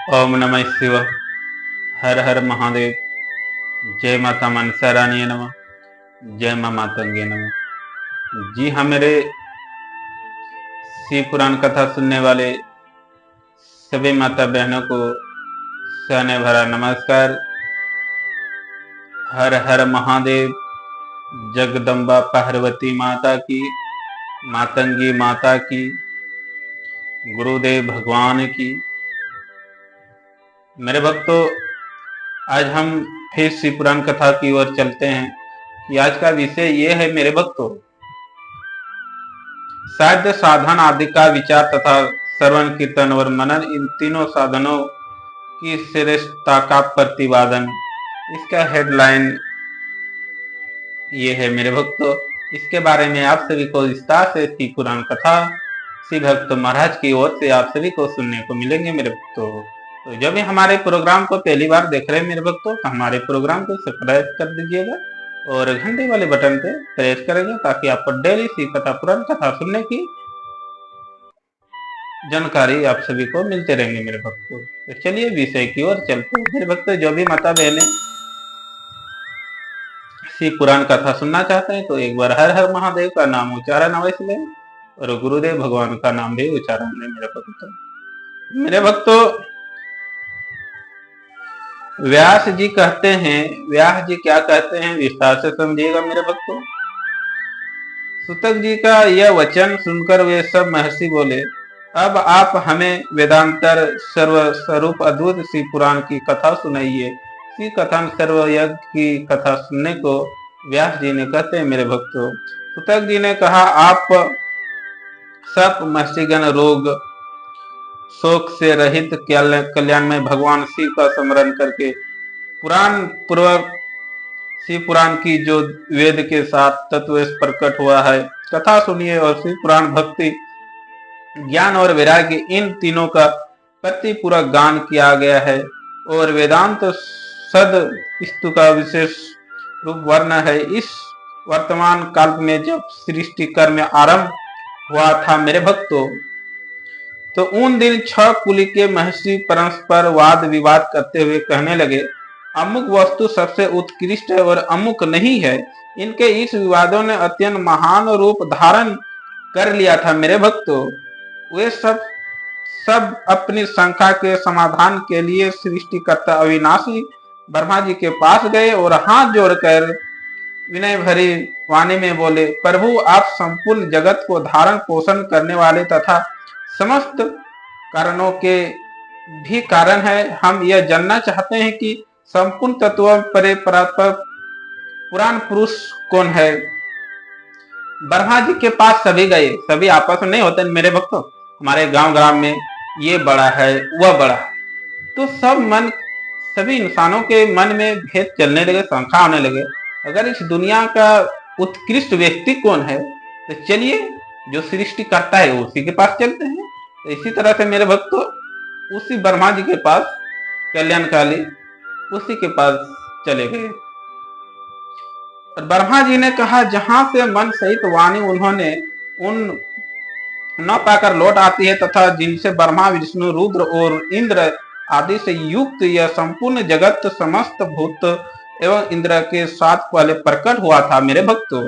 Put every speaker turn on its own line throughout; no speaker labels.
ओम नमः शिव। हर हर महादेव। जय माता मनसा रानी नमः। जय मां मातंगे नमः। जी हाँ, मेरे शिव पुराण कथा सुनने वाले सभी माता बहनों को सहने भरा नमस्कार। हर हर महादेव। जगदम्बा पार्वती माता की, मातंगी माता की, गुरुदेव भगवान की। मेरे भक्तों, आज हम फिर शिव पुराण कथा की ओर चलते हैं कि आज का विषय ये है मेरे भक्तों, साध्य साधन आदि का विचार तथा श्रवण कीर्तन और मनन, इन तीनों साधनों की श्रेष्ठता का प्रतिपादन। इसका हेडलाइन ये है मेरे भक्तों। इसके बारे में आप सभी को विस्तार से शिव पुराण कथा श्री भक्त महाराज की ओर से आप सभी को सुनने को मिलेंगे मेरे भक्तों। तो जब भी हमारे प्रोग्राम को पहली बार देख रहे हैं मेरे भक्तों, तो हमारे प्रोग्राम को सब्सक्राइब कर दीजिएगा और घंटे वाले बटन पे प्रेस करेंगे ताकि आपको डेली शिव कथा पुराण कथा सुनने की जानकारी आप सभी को मिलते रहेंगे मेरे भक्तों। तो चलिए विषय की ओर चलते हैं मेरे भक्तों। जो भी माता बहने शिव पुराण कथा सुनना चाहते हैं तो एक बार हर हर महादेव का नाम उच्चारण अवश्य लें और गुरुदेव भगवान का नाम भी उच्चारण लें मेरे भक्तों। मेरे भक्तों, व्यास जी कहते हैं, व्यास जी क्या कहते हैं विस्तार से समझिएगा मेरे भक्तों। सूतक जी का यह वचन सुनकर वे सब महर्षि बोले, अब आप हमें वेदांतर सर्वस्वरूप अद्भुत शिव पुराण की कथा सुनाइए। शिव कथन सर्वयज्ञ की कथा सुनने को व्यास जी ने कहते हैं मेरे भक्तों। सूतक जी ने कहा, आप सब महर्षिगण रोग शोक से रहित कल्याण में भगवान शिव का स्मरण करके पुराण पूर्वक शिव पुराण की जो वेद के साथ तत्व प्रकट हुआ है कथा सुनिए। और शिव पुराण भक्ति, ज्ञान और वैराग्य, इन तीनों का प्रतिपूरक गान किया गया है और वेदांत सद स्तु का विशेष रूप वर्ण है। इस वर्तमान काल में जब सृष्टि कर्म आरंभ हुआ था मेरे भक्तों, तो उन दिन 6 कुल के महर्षि परस्पर वाद विवाद करते हुए कहने लगे, अमुक वस्तु सबसे उत्कृष्ट है और अमुक नहीं है। इनके इस विवादों ने अत्यंत महान रूप धारण कर लिया था मेरे भक्तों। वे सब अपनी शंका के समाधान के लिए सृष्टिकर्ता अविनाशी ब्रह्मा जी के पास गए और हाथ जोड़कर विनय भरी वाणी में बोले, प्रभु आप संपूर्ण जगत को धारण पोषण करने वाले तथा समस्त कारणों के भी कारण है। हम यह जानना चाहते हैं कि संपूर्ण तत्वों परे पुराण पुरुष कौन है। ब्रह्मा जी के पास सभी गए, सभी आपस में नहीं होते मेरे भक्तों। हमारे गांव ग्राम में ये बड़ा है वह बड़ा है, तो सभी इंसानों के मन में भेद चलने लगे, शंका होने लगे, अगर इस दुनिया का उत्कृष्ट व्यक्ति कौन है तो चलिए जो सृष्टि करता है उसी के पास चलते हैं। तो इसी तरह से मेरे भक्तों उसी ब्रह्मा जी के पास कल्याणकाली उसी के पास चले गए और ब्रह्मा जी ने कहा, जहां से मन सहित वाणी उन्होंने उन न पाकर लौट आती है तथा जिनसे ब्रह्मा विष्णु रुद्र और इंद्र आदि से युक्त यह संपूर्ण जगत समस्त भूत एवं इंद्र के साथ पहले प्रकट हुआ था मेरे भक्तों,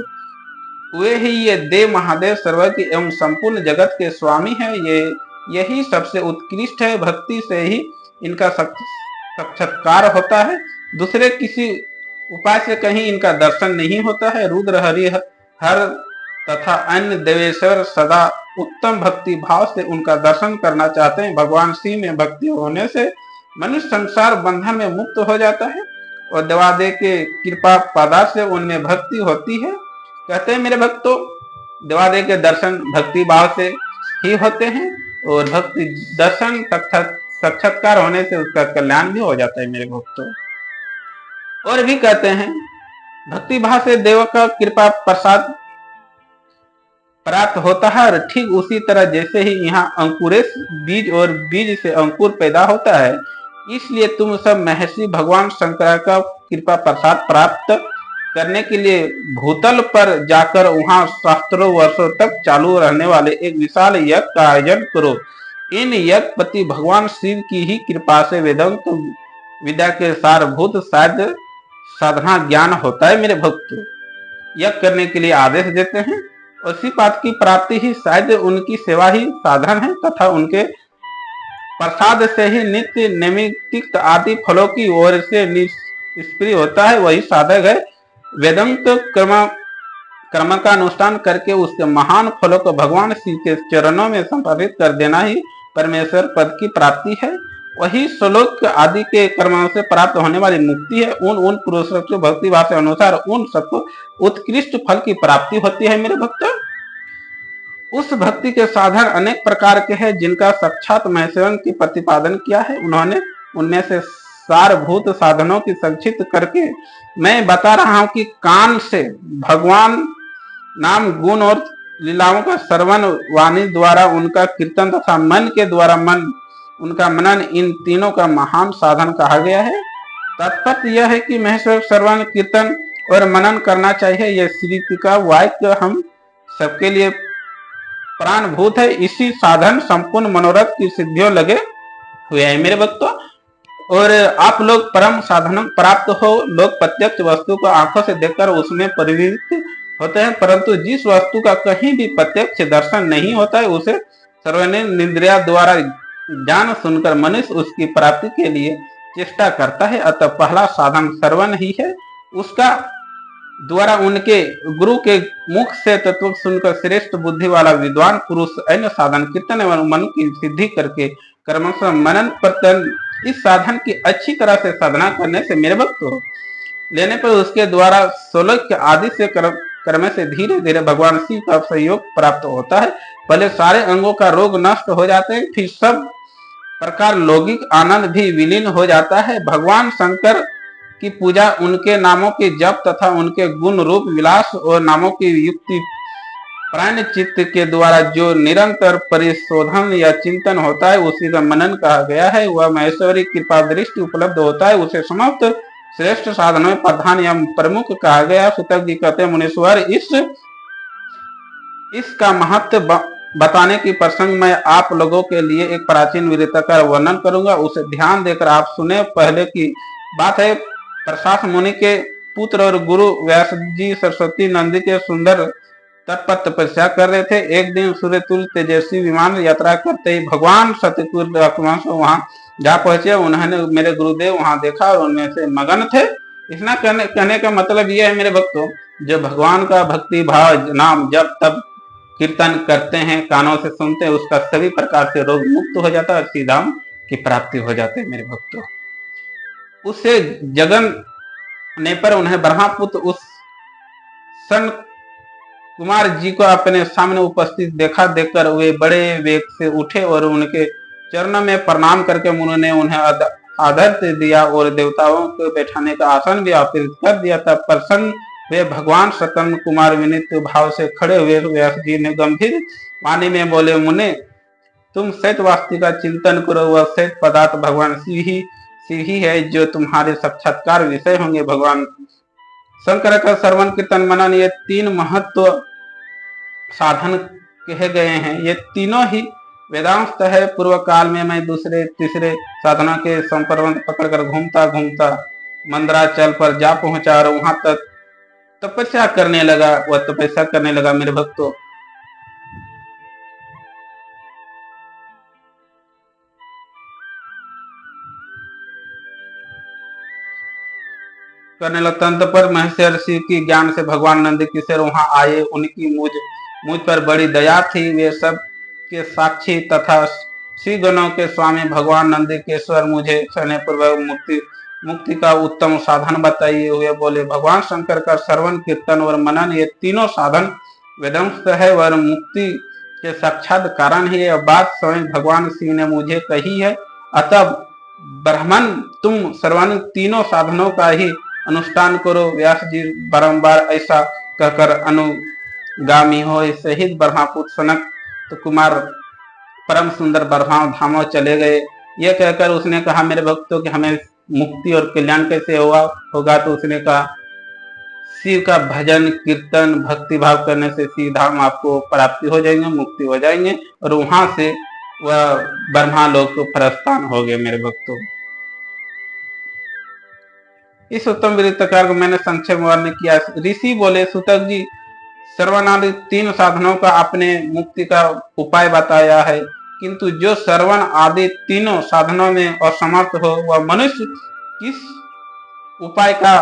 वे ही ये देव महादेव सर्वज्ञ एवं संपूर्ण जगत के स्वामी है। यही सबसे उत्कृष्ट है। भक्ति से ही इनका साक्षात्कार होता है, दूसरे किसी उपाय से कहीं इनका दर्शन नहीं होता है। रुद्र हरि हर तथा अन्य देवेश्वर सदा उत्तम भक्ति भाव से उनका दर्शन करना चाहते हैं। भगवान शिव में भक्ति होने से मनुष्य संसार बंधन में मुक्त हो जाता है और देवादेव के कृपा पदार्थ से उनमें भक्ति होती है। कहते हैं मेरे भक्तों, देवादेव के दर्शन भक्ति भाव से ही होते हैं और भक्ति दर्शन साक्षात्कार होने से उसका कल्याण भी हो जाता है मेरे भक्तों। और भी कहते हैं, भक्ति भाव से देव का कृपा प्रसाद प्राप्त होता है और ठीक उसी तरह जैसे ही यहाँ अंकुरेश बीज और बीज से अंकुर पैदा होता है, इसलिए तुम सब महर्षि भगवान शंकर का कृपा प्रसाद प्राप्त करने के लिए भूतल पर जाकर वहां सहस्त्रों वर्षों तक चालू रहने वाले एक विशाल यज्ञ का आयोजन करो। इन यज्ञपति भगवान शिव की ही कृपा से वेदांत विद्या के सारभूत साध्य साधना ज्ञान होता है मेरे भक्तों। यज्ञ करने के लिए आदेश देते हैं, उसी बात की प्राप्ति ही शायद उनकी सेवा ही साधन है तथा उनके प्रसाद से ही नित्य नैमित्तिक आदि फलों की ओर से निष्क्रिय होता है, वही साधक है। वेदांत कर्म का अनुष्ठान करके उसके महान फलों को भगवान शिव के चरणों में समर्पित कर देना ही परमेश्वर पद की प्राप्ति है। वही श्लोक आदि के कर्मों से प्राप्त होने वाली मुक्ति है। उन पुरुषों के भक्ति भाव के अनुसार उन सबको उत्कृष्ट फल की प्राप्ति होती है मेरे भक्तों। उस भक्ति के साधन अनेक प्रकार के हैं जिनका साक्षात महेश्वर की प्रतिपादन किया है उन्होंने। उनमें से सारभूत साधनों की संक्षिप्त करके मैं बता रहा हूं कि कान से भगवान नाम गुण और लीलाओं का श्रवण, वाणी द्वारा उनका कीर्तन तथा मन के द्वारा उनका मनन, इन तीनों का महान साधन कहा गया है। तात्पर्य यह है कि महेश्वर श्रवण, कीर्तन और मनन करना चाहिए। यह श्री का वाक्य हम सबके लिए प्राणभूत है। इसी साधन संपूर्ण मनोरथ की सिद्धियों लगे हुए हैं मेरे भक्तों। और आप लोग परम साधन प्राप्त हो, लोग प्रत्यक्ष वस्तु को आंखों से देखकर उसमें परिवर्तित होते हैं, परंतु जिस वस्तु का कहीं भी प्रत्यक्ष दर्शन नहीं होता है उसे सर्वनेन्द्रिया द्वारा जान सुनकर मनुष्य उसकी प्राप्ति के लिए चेष्टा करता है। अतः पहला साधन श्रवण ही है। उसका द्वारा उनके गुरु के मुख से तत्व सुनकर श्रेष्ठ बुद्धि वाला विद्वान पुरुष अन्य साधन कीर्तन एवं मन की सिद्धि करके कर्मशः मनन पर्तन इस साधन की अच्छी तरह से साधना करने से मेरे भक्त हो लेने पर उसके द्वारा सोलक आदि से कर्म से धीरे धीरे भगवान शिव का सहयोग प्राप्त होता है। पहले सारे अंगों का रोग नष्ट हो जाते हैं, फिर सब प्रकार लौकिक आनंद भी विलीन हो जाता है। भगवान शंकर की पूजा, उनके नामों के जप तथा उनके गुण रूप विलास और नामों की युक्ति प्राण चित्त के द्वारा जो निरंतर परिशोधन या चिंतन होता है उसी का मनन कहा गया है। वह महेश्वरी कृपा दृष्टि उपलब्ध होता है, उसे समस्त श्रेष्ठ साधनों में प्रधान या प्रमुख कहा गया। सुतक जी कहते हैं, मुनीश्वर इसका महत्व बताने की प्रसंग में आप लोगों के लिए एक प्राचीन वीरता का वर्णन करूंगा, उसे ध्यान देकर आप सुने। पहले की बात है, प्रशास मुनि के पुत्र और गुरु व्यास जी सरस्वती नंदी के सुंदर तट पर तपस्या कर रहे थे। एक दिन सूर्यतुल्य तेजस्वी विमान यात्रा करते ही भगवान सतपुर वहां जा पहुंचे। उन्होंने मेरे गुरुदेव वहां देखा और उनमें से मगन थे। इतना कहने का मतलब यह है मेरे भक्तों, जो भगवान का भक्ति भाव नाम जब तब कीर्तन करते हैं, कानों से सुनते हैं, उसका सभी प्रकार से रोग मुक्त हो जाता है और सीधाम की प्राप्ति हो जाती है मेरे भक्तों। उससे जगने पर उन्हें ब्रह्मपुत्र उस सन कुमार जी को अपने सामने उपस्थित देखा। देखकर वे बड़े वेग से उठे और उनके चरणों में प्रणाम करके उन्होंने उन्हें आदर दिया और देवताओं को बैठाने का आसन भी अर्पित कर दिया। तब प्रसन्न वे भगवान सतन कुमार विनीत भाव से खड़े हुए व्यास जी ने गंभीर वाणी में बोले, मुने तुम सत्य वास्तु का चिंतन करो, वह सत्य पदार्थ भगवान शिव ही है जो तुम्हारे साक्षात्कार विषय होंगे। भगवान शंकर का श्रवण कीर्तन मनन ये तीन महत्व साधन कहे गए हैं। ये तीनों ही वेदांत है। पूर्व काल में मैं दूसरे तीसरे साधना के संपर्क पकड़कर घूमता घूमता मंदराचल पर जा पहुंचा और वहां तक तपस्या करने लगा। वह तपस्या करने लगा मेरे भक्तों। करने लगता अंत पर महेश्वर शिव की ज्ञान से भगवान नंद किशोर वहां आए। उनकी मुझ पर बड़ी दया थी। वे सब के साक्षी तथा श्री गणों के स्वामी भगवान नंद किशोर मुझे स्नेहपूर्वक मुक्ति का उत्तम साधन बताइए हुए बोले, भगवान शंकर का श्रवण कीर्तन और मनन ये तीनों साधन वेदांत है और मुक्ति के साक्षात कारण ही। यह बात स्वयं भगवान शिव ने मुझे कही है। अतः ब्राह्मण तुम श्रवण तीनों साधनों का ही अनुष्ठान करो। व्यास जी बारंबार ऐसा कहकर अनुगामी हो सहित ब्रह्मपुत्र सनक तो कुमार परम सुंदर ब्रह्मा धामों चले गए। यह कहकर उसने कहा, मेरे भक्तों कि हमें मुक्ति और कल्याण कैसे होगा। तो उसने कहा, शिव का भजन कीर्तन भक्ति भाव करने से सीधा आपको प्राप्ति हो जाएंगे, मुक्ति हो जाएंगे और वहां से वह ब्रह्मा लोक को प्रस्थान हो गए मेरे भक्तों। इस उत्तम वृत्तकार को मैंने संक्षेप में वर्णन किया। ऋषि बोले, सूतक जी, श्रवणादि 3 साधनों का आपने मुक्ति का उपाय बताया है, किंतु जो श्रवण आदि तीनों साधनों में असमर्थ हो वह मनुष्य किस उपाय का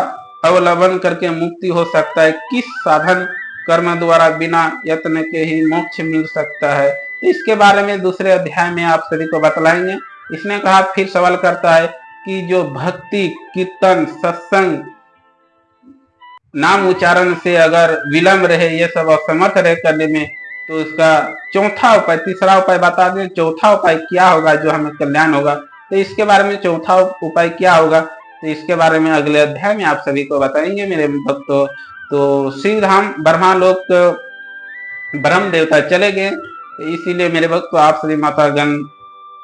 अवलंबन करके मुक्ति हो सकता है? किस साधन कर्म द्वारा बिना यत्न के ही मोक्ष मिल सकता है? तो इसके बारे में दूसरे अध्याय में आप सभी को बतलाएंगे। इसने कहा, फिर सवाल करता है कि जो भक्ति, कीर्तन, सत्संग, नाम उच्चारण से अगर विलंब रहे, ये सब असमर्थ रहे करने में, तो उसका चौथा उपाय, तीसरा उपाय बता दें, चौथा उपाय क्या होगा जो हमें कल्याण होगा। तो इसके बारे में चौथा उपाय क्या होगा, तो इसके बारे में अगले अध्याय में आप सभी को बताएंगे मेरे भक्तों। तो श्री धाम ब्रह्मा लोक ब्रह्म देवता चले गए, तो इसीलिए मेरे भक्तों आप सभी मातागण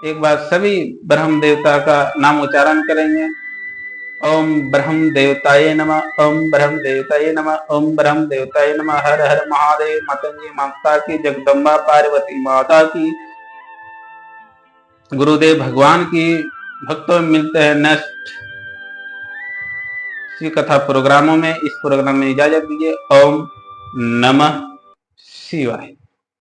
एक बार सभी ब्रह्म देवता का नाम उच्चारण करेंगे। ओम ब्रह्म देवताय नमः, ओम ब्रह्म देवताय नमः, ओम ब्रह्म देवताय नमः। हर हर महादेव। मातंगी माता की, जगदम्बा पार्वती माता की, गुरुदेव भगवान की। भक्तों, मिलते हैं नेक्स्ट श्री कथा प्रोग्रामों में। इस प्रोग्राम में इजाजत दीजिए। ओम नमः शिवाय।